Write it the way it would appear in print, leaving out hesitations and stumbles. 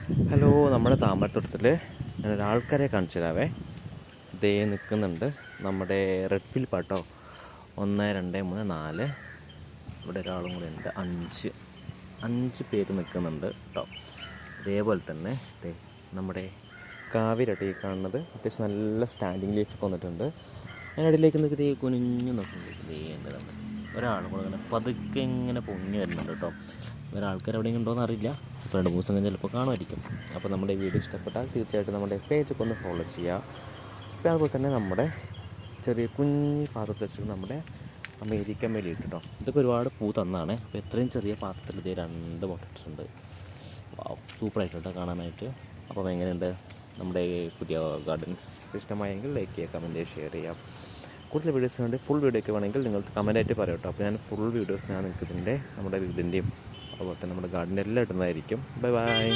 Hello, നമ്മുടെ താമരത്തോട്ടത്തിൽ ഞാനൊരാൾക്കാരെ കാണിച്ചു തരാവേ. ദേ നിൽക്കുന്നുണ്ട് നമ്മുടെ റെഡ് ഫിൽ പാട്ടോ. 1 2 3 4 ഇവിടെ ഒരാളും കൂടെ ഉണ്ട്. 5 പേര് നിൽക്കുന്നുണ്ട് കേട്ടോ. അതേപോലെ തന്നെ ദേ നമ്മുടെ കാവിരട്ടി കാണുന്നത് അത്യാവശ്യം നല്ല സ്റ്റാൻഡിങ് ലീഫൊക്കെ വന്നിട്ടുണ്ട്. അതിനിടയിലേക്ക് നിൽക്കി ദേ കുനിഞ്ഞു നോക്കുന്നുണ്ട്. ദേ ഉണ്ട് നമ്മൾ ഒരാളും കൂടെ ഇങ്ങനെ പതുക്കെ ഇങ്ങനെ പൊങ്ങി വരുന്നുണ്ട് കേട്ടോ. ഒരാൾക്കാർ എവിടെയെങ്കിലും ഉണ്ടോയെന്ന് അറിയില്ല. ഇപ്പോൾ 2-3 ദിവസം കഴിഞ്ഞ് ചിലപ്പോൾ കാണുമായിരിക്കും. അപ്പോൾ നമ്മുടെ വീഡിയോ ഇഷ്ടപ്പെട്ടാൽ തീർച്ചയായിട്ടും നമ്മുടെ പേജൊക്കെ ഒന്ന് ഫോളോ ചെയ്യുക. അപ്പോൾ അതുപോലെ തന്നെ നമ്മുടെ ചെറിയ കുഞ്ഞി പാത്രത്തിൽ വെച്ചിട്ട് നമ്മുടെ അമേരിക്കൻ വേലി ഇട്ടോ. ഇതൊക്കെ ഒരുപാട് പൂ തന്നാണ്. അപ്പോൾ ഇത്രയും ചെറിയ പാത്രത്തിൽ ഇതേ 2 മുട്ടിട്ടുണ്ട്. സൂപ്പറായിട്ടോ കാണാനായിട്ട്. അപ്പോൾ എങ്ങനെയുണ്ട് നമ്മുടെ പുതിയ ഗാർഡൻസ് ഇഷ്ടമായെങ്കിൽ ലൈക്ക് ചെയ്യുക, കമൻറ്റ് ചെയ്യുക, ഷെയർ ചെയ്യുക. കൂടുതൽ വീഡിയോസ് വേണ്ടി ഫുൾ വീഡിയോ ഒക്കെ വേണമെങ്കിൽ നിങ്ങൾക്ക് കമൻറ്റായിട്ട് പറയാം കേട്ടോ. അപ്പോൾ ഞാൻ ഫുൾ വീഡിയോസ് ഞാൻ നിങ്ങൾക്ക് നമ്മുടെ വീടിൻ്റെയും അതുപോലെ തന്നെ നമ്മുടെ ഗാർഡൻ്റെ എല്ലാം ഇടുന്നതായിരിക്കും. Bye bye.